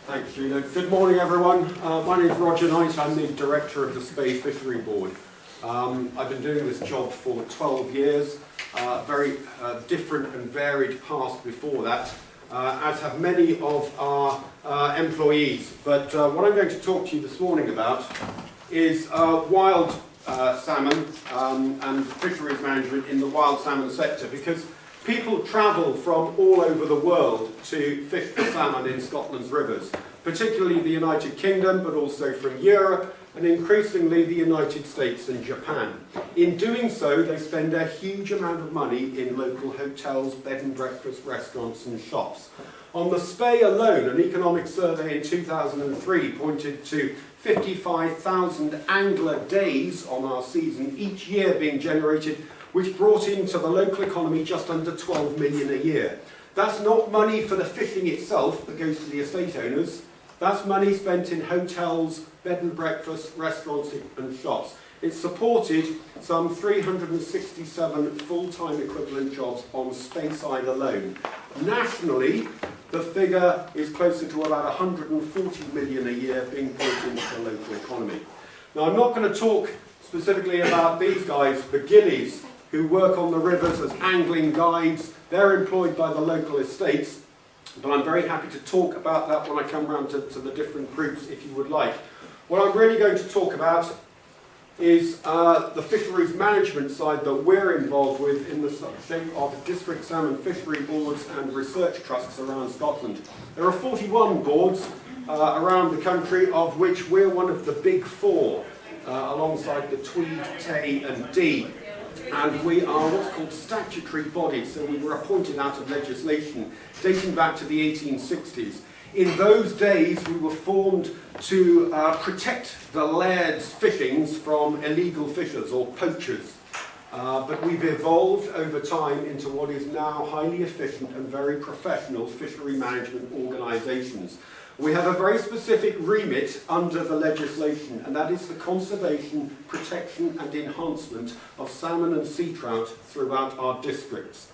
Thanks, Gina. Good morning, everyone. My name is Roger Knight. I'm the director of the Spey Fishery Board. I've been doing this job for 12 years, very different and varied past before that, as have many of our employees. But what I'm going to talk to you this morning about is wild salmon and fisheries management in the wild salmon sector, because people travel from all over the world to fish for salmon in Scotland's rivers, particularly the United Kingdom, but also from Europe and increasingly the United States and Japan. In doing so, they spend a huge amount of money in local hotels, bed and breakfast, restaurants and shops. On the Spey alone, an economic survey in 2003 pointed to 55,000 angler days on our season each year being generated, which brought into the local economy just under 12 million a year. That's not money for the fishing itself that goes to the estate owners. That's money spent in hotels, bed and breakfast, restaurants and shops. It supported some 367 full-time equivalent jobs on Speyside alone. Nationally, the figure is closer to about 140 million a year being put into the local economy. Now, I'm not going to talk specifically about these guys, the gillies, who work on the rivers as angling guides. They're employed by the local estates, but I'm very happy to talk about that when I come round to the different groups, if you would like. What I'm really going to talk about is the fisheries management side that we're involved with in the shape of district salmon fishery boards and research trusts around Scotland. There are 41 boards around the country, of which we're one of the big four, alongside the Tweed, Tay and Dee. And we are what's called statutory bodies, so we were appointed out of legislation dating back to the 1860s. In those days, we were formed to protect the laird's fishings from illegal fishers or poachers. But we've evolved over time into what is now highly efficient and very professional fishery management organisations. We have a very specific remit under the legislation, and that is the conservation, protection and enhancement of salmon and sea trout throughout our districts.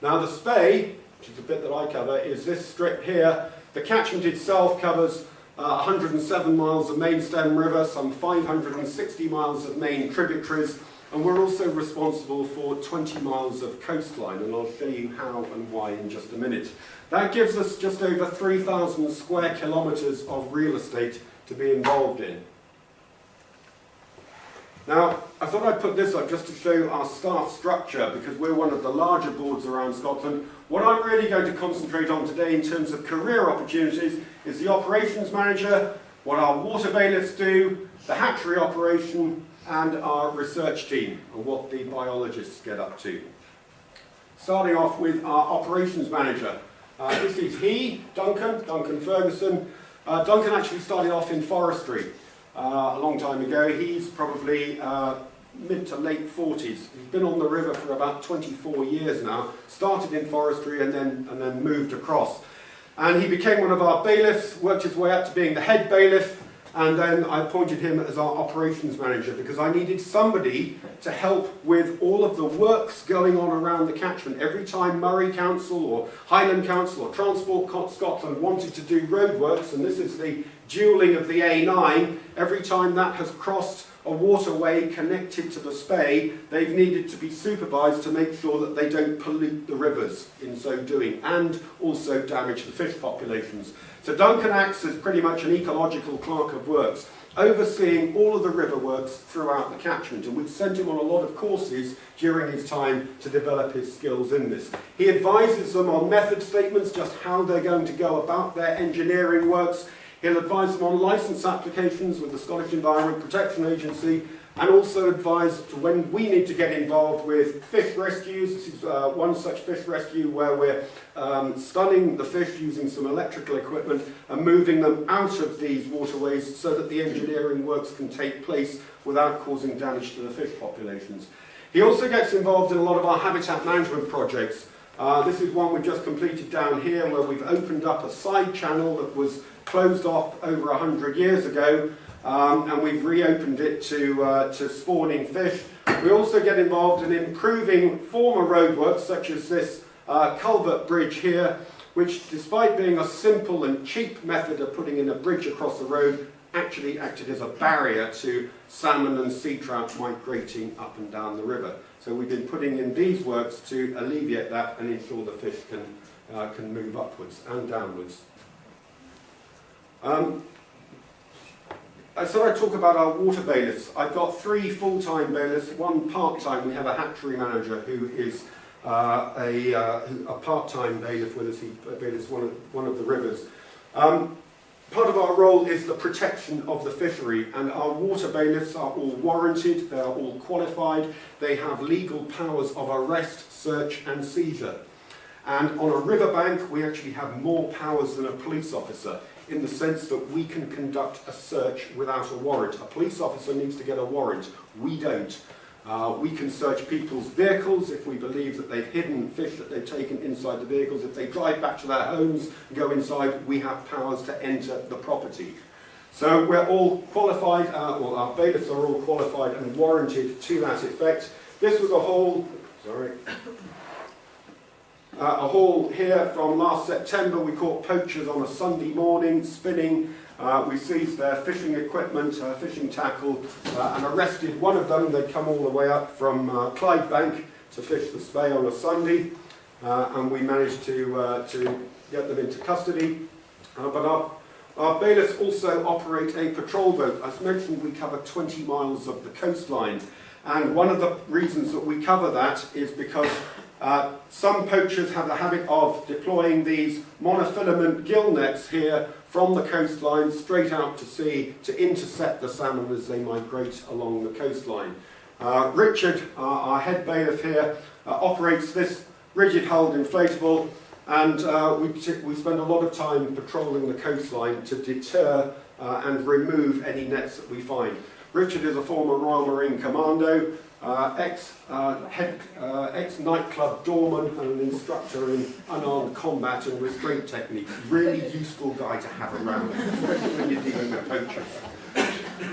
Now the Spey, which is the bit that I cover, is this strip here. The catchment itself covers 107 miles of main stem river, some 560 miles of main tributaries, and we're also responsible for 20 miles of coastline, and I'll show you how and why in just a minute. That gives us just over 3,000 square kilometres of real estate to be involved in. Now, I thought I'd put this up just to show our staff structure, because we're one of the larger boards around Scotland. What I'm really going to concentrate on today in terms of career opportunities is the operations manager, what our water bailiffs do, the hatchery operation, and our research team, and what the biologists get up to. Starting off with our operations manager. This is Duncan Ferguson. Duncan actually started off in forestry a long time ago. He's probably mid to late 40s. He's been on the river for about 24 years now. Started in forestry and then moved across. And he became one of our bailiffs, worked his way up to being the head bailiff, and then I appointed him as our operations manager because I needed somebody to help with all of the works going on around the catchment. Every time Murray Council or Highland Council or Transport Scotland wanted to do roadworks, and this is the dualling of the A9, every time that has crossed a waterway connected to the Spey, they've needed to be supervised to make sure that they don't pollute the rivers in so doing, and also damage the fish populations. So Duncan acts as pretty much an ecological clerk of works, overseeing all of the river works throughout the catchment, and we've sent him on a lot of courses during his time to develop his skills in this. He advises them on method statements, just how they're going to go about their engineering works. He'll advise them on licence applications with the Scottish Environment Protection Agency, and also advise to when we need to get involved with fish rescues. This is one such fish rescue where we're stunning the fish using some electrical equipment and moving them out of these waterways so that the engineering works can take place without causing damage to the fish populations. He also gets involved in a lot of our habitat management projects. This is one we've just completed down here where we've opened up a side channel that was closed off over 100 years ago, and we've reopened it to spawning fish. We also get involved in improving former roadworks such as this culvert bridge here, which, despite being a simple and cheap method of putting in a bridge across the road, actually acted as a barrier to salmon and sea trout migrating up and down the river. So we've been putting in these works to alleviate that and ensure the fish can move upwards and downwards. So I talk about our water bailiffs. I've got 3 full-time bailiffs, 1 part-time. We have a hatchery manager who is a part-time bailiff with us. He bailiffs one of the rivers. Part of our role is the protection of the fishery, and our water bailiffs are all warranted, they are all qualified, they have legal powers of arrest, search and seizure. And on a riverbank we actually have more powers than a police officer, in the sense that we can conduct a search without a warrant. A police officer needs to get a warrant, we don't. We can search people's vehicles if we believe that they've hidden fish that they've taken inside the vehicles. If they drive back to their homes and go inside, we have powers to enter the property. So we're all qualified, well, our bailiffs are all qualified and warranted to that effect. This was a haul here from last September. We caught poachers on a Sunday morning spinning. We seized their fishing equipment, fishing tackle, and arrested one of them. They'd come all the way up from Clydebank to fish the Spey on a Sunday, and we managed to get them into custody. But our bailiffs also operate a patrol boat. As mentioned, we cover 20 miles of the coastline, and one of the reasons that we cover that is because some poachers have the habit of deploying these monofilament gill nets here from the coastline straight out to sea to intercept the salmon as they migrate along the coastline. Richard, our head bailiff here, operates this rigid-hulled inflatable, and we spend a lot of time patrolling the coastline to deter and remove any nets that we find. Richard is a former Royal Marine Commando, ex-nightclub doorman and an instructor in unarmed combat and restraint techniques. Really useful guy to have around, especially when you're dealing with poachers.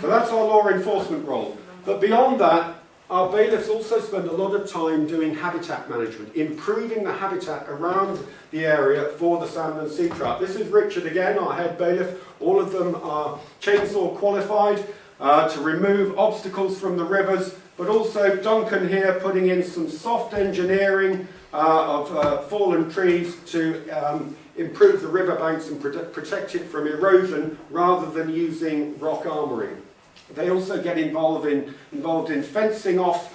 So that's our law enforcement role. But beyond that, our bailiffs also spend a lot of time doing habitat management, improving the habitat around the area for the salmon and sea trout. This is Richard again, our head bailiff. All of them are chainsaw qualified to remove obstacles from the rivers, but also Duncan here putting in some soft engineering of fallen trees to improve the riverbanks and protect it from erosion rather than using rock armouring. They also get involved in fencing off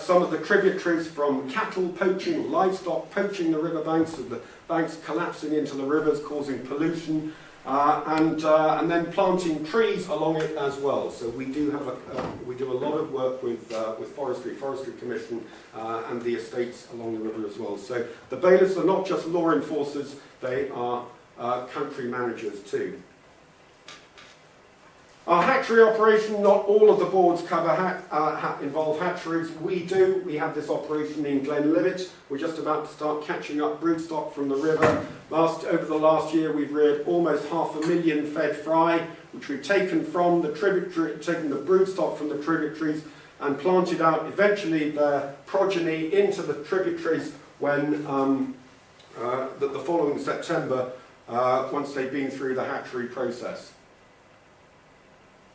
some of the tributaries from cattle poaching, livestock poaching the riverbanks, so the banks collapsing into the rivers, causing pollution, and then planting trees along it as well. So we do have we do a lot of work with Forestry Commission, and the estates along the river as well. So the bailiffs are not just law enforcers; they are country managers too. Our hatchery operation, not all of the boards cover involve hatcheries. We do. We have this operation in Glenlivet. We're just about to start catching up broodstock from the river. Over the last year, we've reared almost 500,000 fed fry, which we've taken from the tributary, taken the broodstock from the tributaries and planted out eventually their progeny into the tributaries when the following September, once they've been through the hatchery process.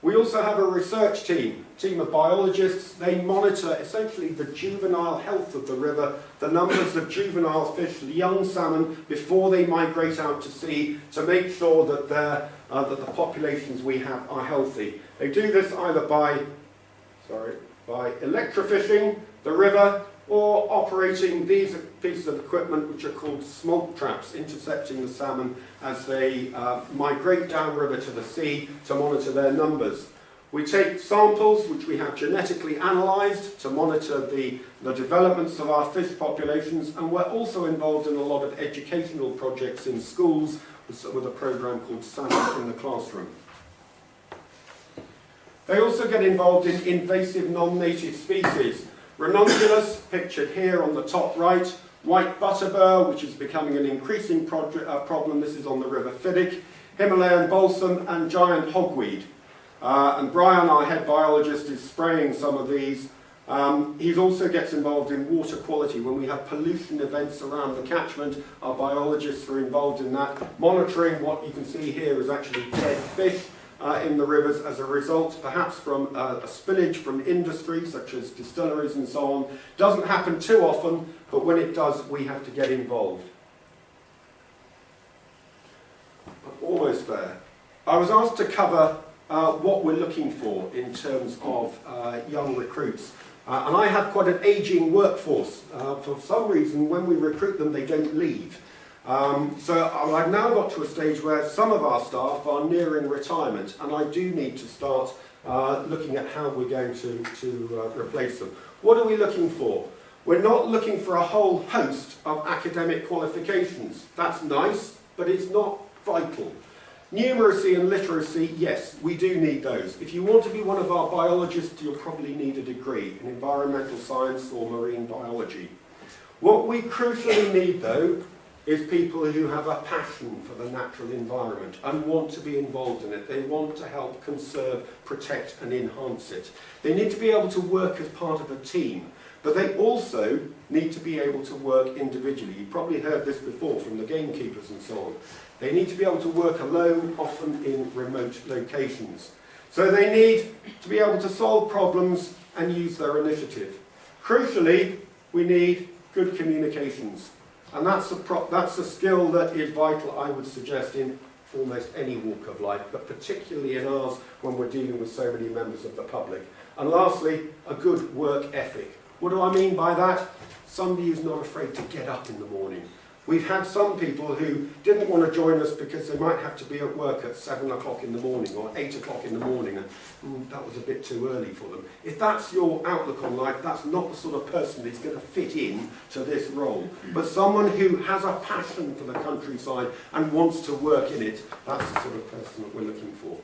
We also have a research team of biologists. They monitor essentially the juvenile health of the river, the numbers of juvenile fish, the young salmon, before they migrate out to sea, to make sure that the populations we have are healthy. They do this either by electrofishing the river or operating these pieces of equipment which are called smoke traps, intercepting the salmon as they migrate downriver to the sea to monitor their numbers. We take samples which we have genetically analysed to monitor the developments of our fish populations, and we're also involved in a lot of educational projects in schools with a programme called Salmon in the Classroom. They also get involved in invasive non-native species. Ranunculus, pictured here on the top right, white butterbur, which is becoming an increasing problem. This is on the River Fiddick, Himalayan balsam and giant hogweed. And Brian, our head biologist, is spraying some of these He also gets involved in water quality. When we have pollution events around the catchment, our biologists are involved in that. Monitoring what you can see here is actually dead fish in the rivers as a result, perhaps from a spillage from industry such as distilleries and so on. Doesn't happen too often, but when it does, we have to get involved. Almost there. I was asked to cover what we're looking for in terms of young recruits. And I have quite an ageing workforce. For some reason, when we recruit them, they don't leave. So I've now got to a stage where some of our staff are nearing retirement, and I do need to start looking at how we're going to replace them. What are we looking for? We're not looking for a whole host of academic qualifications. That's nice, but it's not vital. Numeracy and literacy, yes, we do need those. If you want to be one of our biologists, you'll probably need a degree in environmental science or marine biology. What we crucially need, though, is people who have a passion for the natural environment and want to be involved in it. They want to help conserve, protect and enhance it. They need to be able to work as part of a team, but they also need to be able to work individually. You've probably heard this before from the gamekeepers and so on. They need to be able to work alone, often in remote locations. So they need to be able to solve problems and use their initiative. Crucially, we need good communications. And that's a skill that is vital, I would suggest, in almost any walk of life, but particularly in ours when we're dealing with so many members of the public. And lastly, a good work ethic. What do I mean by that? Somebody who's not afraid to get up in the morning. We've had some people who didn't want to join us because they might have to be at work at 7 o'clock in the morning or 8 o'clock in the morning, and that was a bit too early for them. If that's your outlook on life, that's not the sort of person that's going to fit in to this role. But someone who has a passion for the countryside and wants to work in it, that's the sort of person that we're looking for.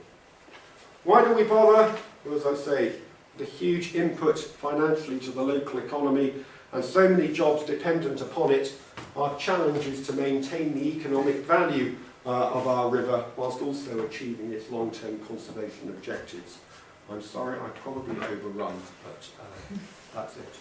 Why do we bother? Well, as I say, the huge input financially to the local economy and so many jobs dependent upon it. Our challenge is to maintain the economic value of our river whilst also achieving its long-term conservation objectives. I'm sorry, I probably overrun, but that's it.